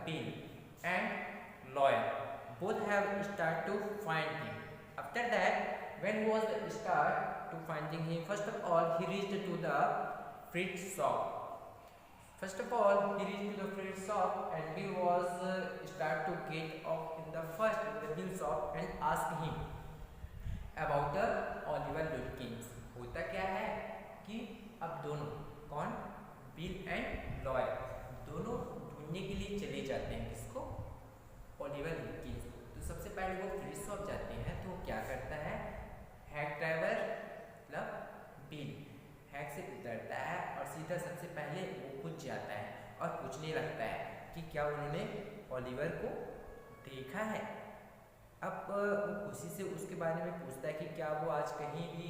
Bill and lawyer both have start to find him. After that, when was start to finding him, first of all he reached to the fruit shop. First of all, he reached to the fruit shop and Bill was start to get off in the first in the Bill shop and asked him about the Oliver Lutkins. होता क्या है कि अब दोनों कौन, bill and lawyer, दोनों ढूंढने के लिए चले जाते हैं किसको, ओलिवर लुटकिंस। तो सबसे पहले वो फ्रिज शॉप जाते हैं तो क्या करता है, हैक ड्राइवर मतलब बिल हैक से उतरता है और सीधा सबसे पहले वो खुद जाता है और पूछने लगता है कि क्या उन्होंने ओलिवर को देखा है। अब वो खुशी से उसके बारे में पूछता है कि क्या वो आज कहीं भी,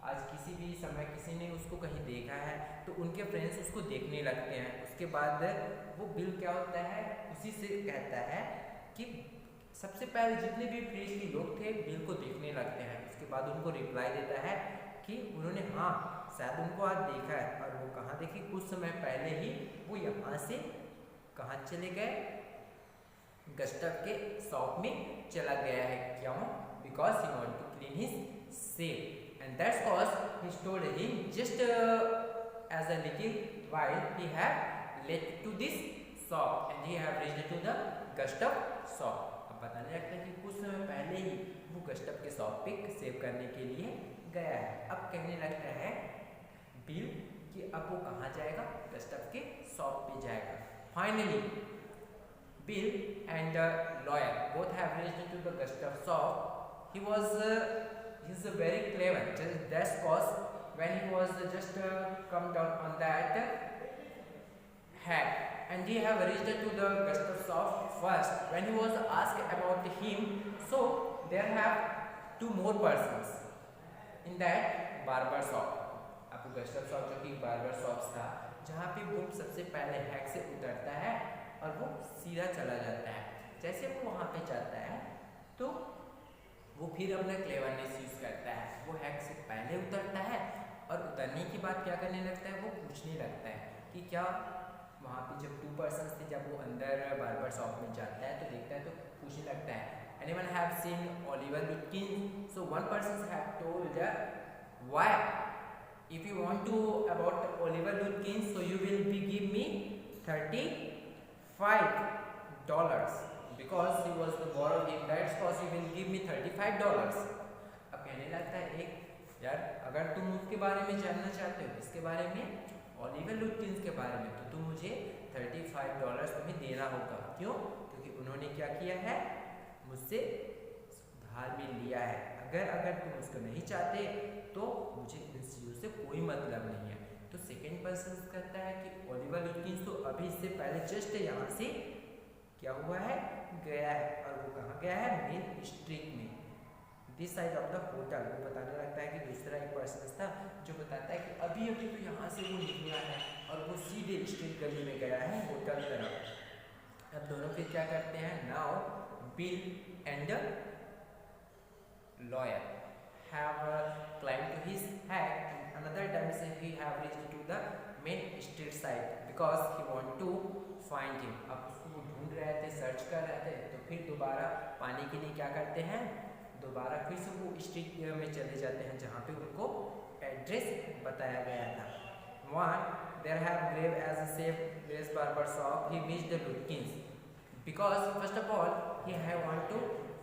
आज किसी भी समय किसी ने उसको कहीं देखा है। तो उनके फ्रेंड्स उसको देखने लगते हैं। उसके बाद वो बिल क्या होता है, उसी से कहता है कि सबसे पहले जितने भी फ्रिज के लोग थे बिल को देखने लगते हैं। उसके बाद उनको रिप्लाई देता है कि उन्होंने हाँ शायद उनको आज देखा है। और वो कहाँ देखे, कुछ समय पहले ही वो यहाँ से कहाँ चले गए, गस्टव के शॉप में चला गया है। क्यों? Because he want to clean his safe and that's cause he told him just as a little while he had late to this shop and he have reached to the Gustav shop. अब बताने लगता है कि कुछ समय पहले ही वो गस्टव के शॉप पे सेव करने के लिए गया है। अब कहने लगता है बिल कि अब वो कहाँ जाएगा, गस्टव के शॉप पे जाएगा। Finally Bill and lawyer both have reached to the Gustav shop. He is very clever, just that's cause when he was just come down on that hack and he have reached to the Gustav shop first. When he was asked about him, so there have two more persons in that barber shop. आपको गस्टव shop जो कि barber shop था, जहाँ पे वो सबसे पहले hack से उतरता है और वो सीधा चला जाता है। जैसे वो वहाँ पे जाता है तो वो फिर अपना क्लेवरनेस यूज करता है। वो हैक से पहले उतरता है और उतरने के बाद क्या करने लगता है, वो पूछने लगता है कि क्या वहाँ पे जब टू पर्सन्स थे, जब वो अंदर बार्बर शॉप में जाता है तो देखता है तो पूछने लगता है anyone have seen Oliver Lutkins? So one person have told why if you want to about Oliver Lutkins, so you will be give me $35 because he was the borrow him, that's cause he will give me $35. अब कहने लगता है एक यार, अगर तुम उसके बारे में जानना चाहते हो, इसके बारे में, ओलिवर लुटकिंस के बारे में, तो तुम मुझे $35 तुम्हें देना होगा। क्यों? क्योंकि उन्होंने क्या किया है, मुझसे उधार में लिया है। अगर तुम उसको नहीं चाहते तो मुझे इन चीज़ों से कोई मतलब नहीं है। तो सेकेंड पर्सन कहता है कि ओलिवर लुटकिंस तो अभी इससे पहले जस्ट यहाँ से क्या हुआ है, गया है। और वो कहाँ गया है, मेन स्ट्रीट में, this side of the hotel. वो बताने लगता है कि दूसरा एक पर्सन था जो बताता है कि अभी अभी तो यहाँ से वो निकला है और वो सीधे स्ट्रीट गली में गया है होटल तरफ। अब दोनों फिर क्या करते हैं, now bill and lawyer have climbed to his hack and another time say he have reached to the main street side because he want to find him। अब उसको ढूंढ रहे थे, सर्च कर रहे थे, तो फिर दोबारा पाने के लिए क्या करते हैं, दोबारा फिर से वो स्ट्रीट में चले जाते हैं जहाँ पे उनको एड्रेस बताया गया था। One there have grave as a safe place barber shop he missed the Lutkins because first of all he have want to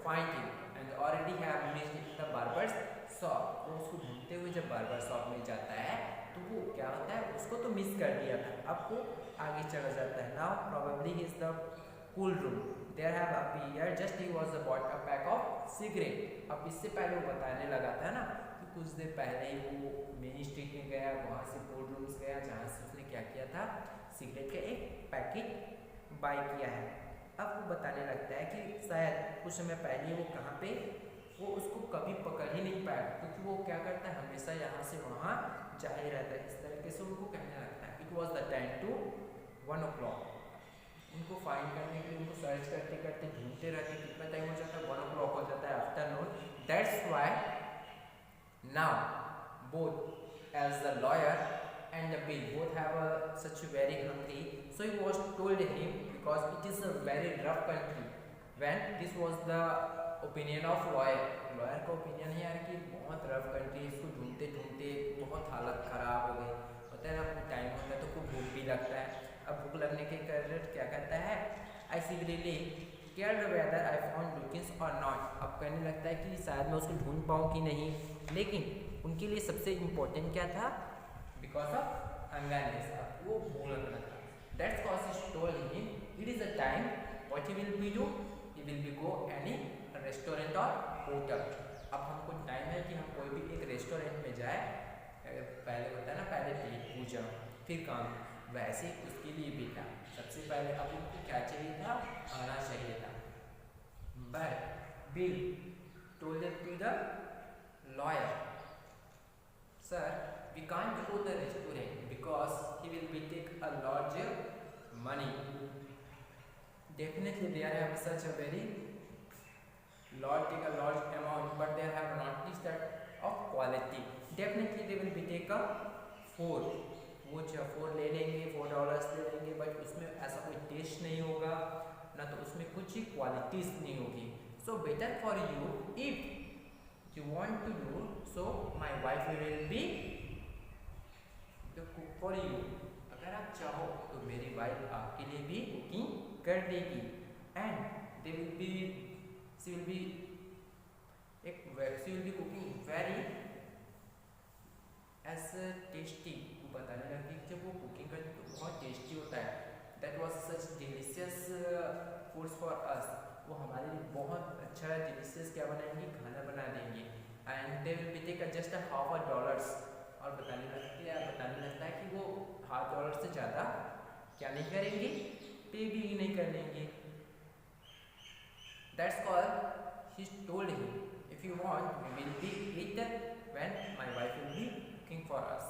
find him and already have missed the barber's shop। तो उसको ढूंढते हुए जब barber shop में जाता है तो वो क्या होता है, उसको तो मिस कर दिया था, अब वो आगे चला जाता है। Now probably he is the cool room there have appeared just he was about a pack of cigarette. अब इससे पहले वो बताने लगा था ना कि कुछ देर पहले ही वो मेन स्ट्रीट में गया, वहाँ से कोल्ड रूम्स गया जहाँ से उसने क्या किया था, सिगरेट का एक पैकेट बाय किया है। अब वो बताने लगता है कि शायद कुछ समय पहले वो कहाँ पे, वो उसको कभी पकड़ ही नहीं पाया क्योंकि वो क्या करता है, हमेशा यहाँ से वहाँ जा ही रहता है। इस तरीके से उनको कहने लगता है it was the time to 1 o'clock। उनको फाइंड करने के लिए उनको सर्च करते करते ढूंढते रहते, कितना टाइम हो जाता है, 1 o'clock हो जाता है afternoon. That's why now both as the lawyer and the bill both have such very hungry, so he was told him because it is a very rough country. When this was the opinion of lawyer का opinion है यार कि बहुत rough country, इसको ढूंढते ढूंढते बहुत हालत ख़राब हो गई। होता है ना, आपको टाइम होता है तो खूब भूख भी लगता है। अब भूख लगने के कारण क्या कहता है, आई सिविली केयर्ड वेदर आई फाउंड लुकिंग्स और नॉट। अब कहने लगता है कि शायद मैं उसको ढूंढ पाऊँ कि नहीं, लेकिन उनके लिए सबसे इम्पोर्टेंट क्या था, बिकॉज ऑफ हंगरनेस, वो भूख लगना था। That's cause he told him it is a time what he will be do, he will be go any restaurant और होटल। अब हमको टाइम है कि हम कोई भी एक रेस्टोरेंट में जाए, पहले होता है ना, पहले पेट पूजा फिर काम, वैसे उसके लिए भी था। सबसे पहले अब उनको क्या चाहिए था, खाना चाहिए था। But Bill told to the lawyer, sir we can't go to the restaurant because he will be take a large money. Definitely they have such a very take a large amount, but they have not reached that of quality. Definitely they will be take a 4, वो 4 ले लेंगे, $4 ले लेंगे, but उसमें ऐसा कोई test नहीं होगा ना, तो उसमें कुछ ही क्वालिटीज नहीं होगी। So better for you if you want to do so, my wife will be cook for you. अगर आप चाहो तो मेरी वाइफ आपके लिए भी कुकिंग कर देगी, and they will be she will be cooking very as tasty. वो बताने लगी जब वो कुकिंग करती तो बहुत टेस्टी होता है। That was such delicious foods for us. वो हमारे लिए बहुत अच्छा डिलीशियस क्या बनाएंगी, खाना बना देंगे। And they will be take just $50, और बताने लगता है कि वो $50 से ज़्यादा क्या नहीं करेंगे, पे भी नहीं कर लेंगे। That's all he told him, if you want we will be eat when my wife will be cooking for us।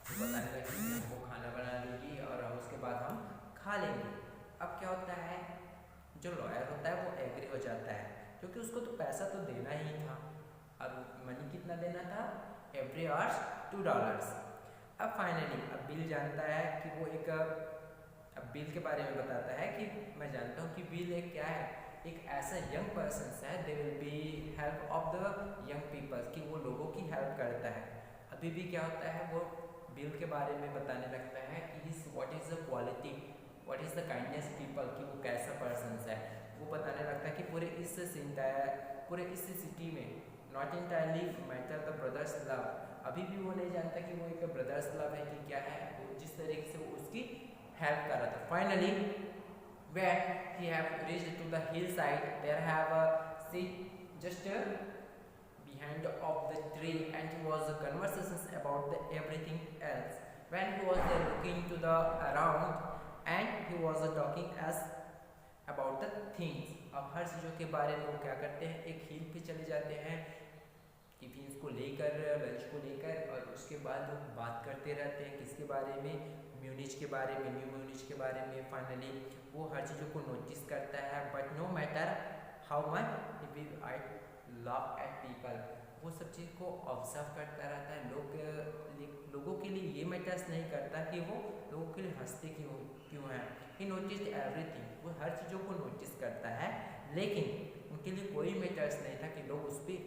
तो बताने लगे कि हमको खाना बना देगी और हम उसके बाद हम खा लेंगे। अब क्या होता है, जो लॉयर होता है वो एग्री हो जाता है, क्योंकि उसको तो पैसा तो देना ही था। अब मनी कितना देना था, एवरी आवर्स $2। अब फाइनली अब बिल जानता है कि वो एक, अब बिल के बारे में बताता है कि मैं जानता हूँ कि बिल एक क्या है, एक ऐसा यंग पर्सन है, दे will B help of the young people, कि वो लोगों की हेल्प करता है। अभी भी क्या होता है, वो बिल के बारे में बताने लगता है कि what is the quality, what is the kindness people, कि वो कैसा पर्सन है। वो बताने लगता है कि पूरे इस सिटी में not entirely matter the brothers love. अभी भी वो नहीं जानता कि वो एक ब्रदर्स लव है कि क्या है, वो जिस तरीके से वो उसकी हेल्प कर रहा था। Finally when he have reached to the hillside, there have a seat just behind of the tree, and he was conversations about the everything else. When he was looking to the around, and he was talking as about the things। अब हर चीज़ों के बारे में वो क्या करते हैं, एक हिल पे चले जाते हैं, टिफिन को लेकर, लंच को लेकर, और उसके बाद वो बात करते रहते हैं किसके बारे में, म्यूनिच के बारे में, न्यू म्यूनिच के बारे में। फाइनली वो हर चीज़ों को नोटिस करता है, but no matter how much I love at people, वो सब चीज़ को ऑब्जर्व करता रहता है। लोगों के लिए ये मैटर्स नहीं करता कि वो लोगों के लिए हंसते क्यों हैं। ही नोटिस एवरीथिंग, वो हर चीज़ों को नोटिस करता है, लेकिन उनके लिए कोई मैटर्स नहीं था कि लोग उस पर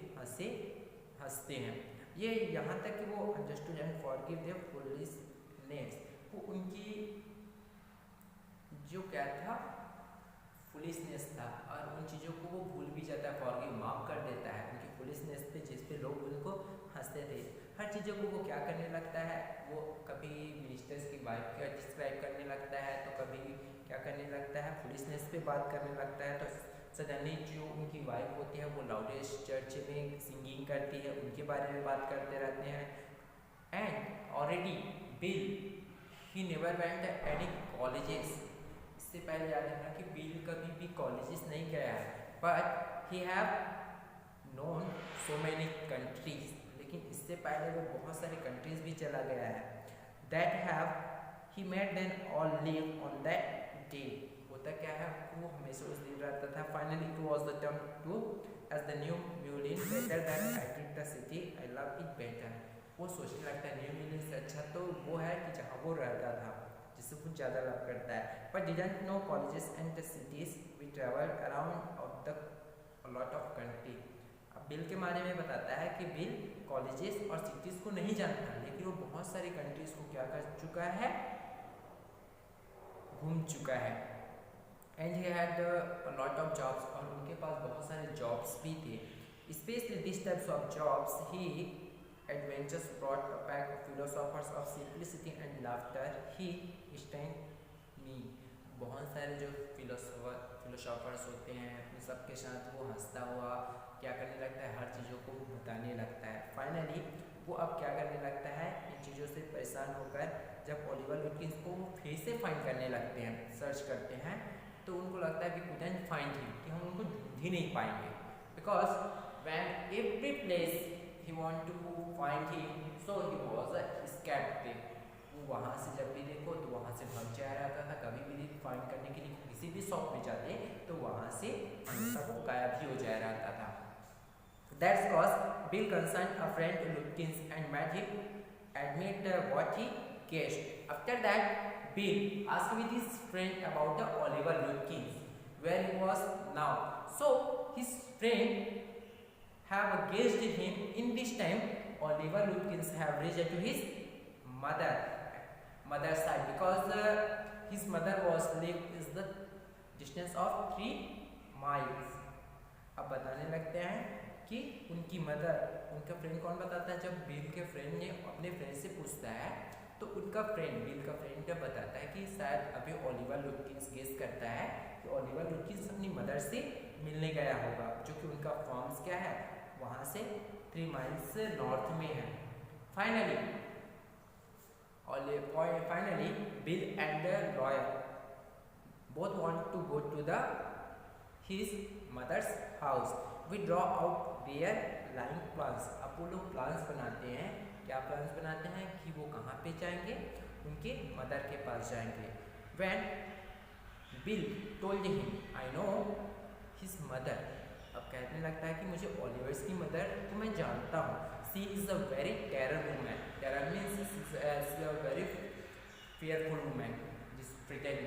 हंसते हैं। ये यहाँ तक कि वो understood and forgive their foolishness, वो उनकी जो क्या था, फुलिशनेस था, और उन चीज़ों को वो भूल भी जाता है, फॉरगिव माफ कर देता है उनकी फुलिशनेस पे, जिस पे लोग उनको हंसते थे। हर चीज़ों को वो क्या करने लगता है, वो कभी मिनिस्टर्स की वाइफ का डिस्क्राइब करने लगता है, तो कभी क्या करने लगता है, फुलिशनेस पे बात करने लगता है। तो सडनली जो उनकी वाइफ होती है वो लाउडेस्ट चर्च में सिंगिंग करती है, उनके बारे में बात करते रहते हैं। And already bill he never went any colleges, इससे पहले याद रखना कि बिल कभी भी कॉलेजेस नहीं गया है, but he have known so many countries, लेकिन इससे पहले वो बहुत सारे कंट्रीज भी चला गया है। That have he made then all live on that day, होता क्या है, वो हमेशा उस दिन रहता था। Finally it was the term to as the new mullin better that I did the city I love it better. वो सोचने लगता है न्यू म्यूलिन से अच्छा तो वो है कि जहाँ वो रहता था, जिससे वो ज़्यादा लव करता है। But didn't know colleges and the cities we travel around of the lot of country. अब बिल के बारे में बताता है कि बिल कॉलेजेस और सिटीज़ को नहीं जानता, लेकिन वो बहुत सारी कंट्रीज को क्या कर चुका है, घूम चुका है। And he had lot of jobs, और उनके पास बहुत सारे जॉब्स भी थे। Specially this types of jobs he adventures brought back philosophers of simplicity and laughter. He stand me. बहुत सारे जो फिलोसोफर्स होते हैं अपने सबके साथ वो हंसता हुआ क्या करने लगता है, हर चीज़ों को बताने लगता है। फाइनली वो अब क्या करने लगता है, इन चीज़ों से परेशान होकर जब ओलिवर लुटकिंस को वो फिर से फाइंड करने लगते हैं, सर्च करते हैं, तो उनको लगता है कि couldn't find him, कि हम उनको ढूंढ ही नहीं पाएंगे। Because when every place he want to find him, so he was escaped. वो वहाँ से जब भी देखो तो वहाँ से भाग जा रहा था, कभी भी फाइंड करने के लिए किसी भी शॉप में जाते तो वहाँ से हमेशा वो गायब ही हो जा रहा था। That's cause Bill consulted a friend Lutkins and made him admit what he guessed. After that, Bill asked with his friend about the Oliver Lutkins, where he was now. So his friend have guessed him. In this time, Oliver Lutkins have reached to his mother's side, because his mother was lived is the distance of 3 miles. अब बताने लगते हैं कि उनकी mother, उनका friend कौन बताता है, जब बिल के फ्रेंड ने अपने फ्रेंड से पूछता है तो उनका फ्रेंड, बिल का फ्रेंड क्या बताता है कि शायद अभी ओलिवर लुटकिंस गेस करता है कि ओलिवर लुटकिंस अपनी मदर से मिलने गया होगा, जो कि उनका फॉर्म्स क्या है, वहाँ से 3 माइल्स नॉर्थ में है। Finally Bill and the lawyer both want to go to the his mother's house. We draw out their lying plans. अब वो लोग प्लान्स बनाते हैं, क्या प्लान्स बनाते हैं कि वो कहाँ पे जाएंगे, उनके मदर के पास जाएंगे। When bill told him I know his mother, अब कहने लगता है कि मुझे ओलिवर्स की मदर तो मैं जानता हूँ, she is a very terror woman. Terror means a very fearful woman, जिस प्रिटेंड।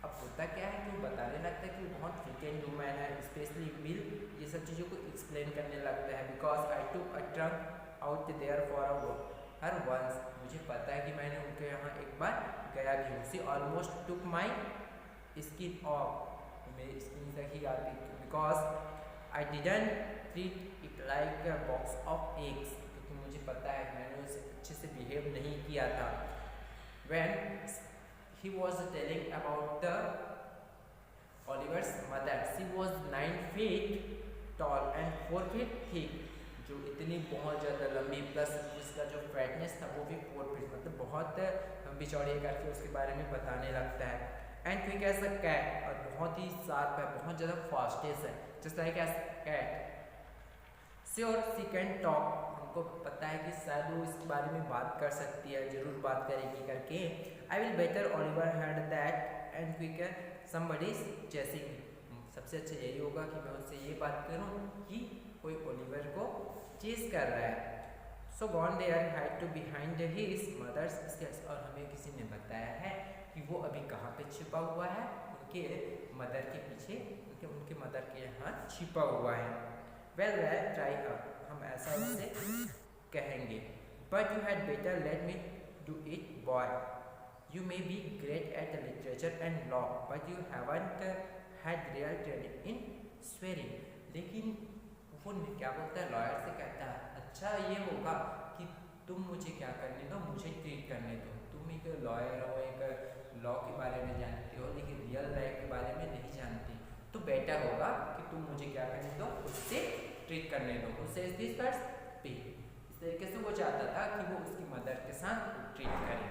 अब होता क्या है कि वो बताने लगता है कि वो बहुत फ्रिटेंड वुमन है। स्पेशली बिल ये सब चीज़ों को एक्सप्लेन करने लगता है, because I took a trunk out there for her once. मुझे पता है कि मैंने उनके यहाँ एक बार गया भी हूँ। She almost took my skin off, मेरी स्किन तक ही आती, because I didn't treat it like a box of eggs, क्योंकि मुझे पता है मैंने उसे अच्छे से बिहेव नहीं किया था। When he was telling about the Oliver's mother, she was 9 feet tall and 4 feet thick, जो इतनी बहुत ज़्यादा लंबी, प्लस उसका जो फैटनेस था वो भी 4 फीट, मतलब बहुत लंबी चौड़ी करके उसके बारे में बताने लगता है। And quick as a cat, और बहुत ही शार्प है, बहुत ज़्यादा फास्टेस्ट है, just like as cat. Sure she can talk, हमको पता है कि शायद वो इसके बारे में बात कर सकती है, जरूर बात करेगी करके। I will better Oliver had that and quicker somebody chasing, सबसे अच्छा यही होगा कि मैं उससे ये बात करूं कि कोई ओलिवर को चेस कर रहा है। So gone there hide to behind his mother's stairs, और हमें किसी ने बताया है कि वो अभी कहाँ पे छिपा हुआ है, उनके मदर के पीछे, उनके मदर के यहाँ छिपा हुआ है। वेल वेल ट्राई अप, हम ऐसा उससे कहेंगे। But you had better let me do it boy, you may be great at literature and law but you haven't had real training in swearing. लेकिन वो क्या बोलता है, लॉयर से कहता है अच्छा ये होगा कि तुम मुझे क्या करने दो, मुझे ट्रीट करने दो, तुम एक लॉयर हो, एक लॉ के बारे में जानती हो, लेकिन रियल लाइफ के बारे में नहीं जानती, तो बेटर होगा कि तुम मुझे क्या करने दो, उससे ट्रीट करने दो, उससे इस तरीके से वो चाहता था कि वो उसकी मदर के साथ ट्रीट करे।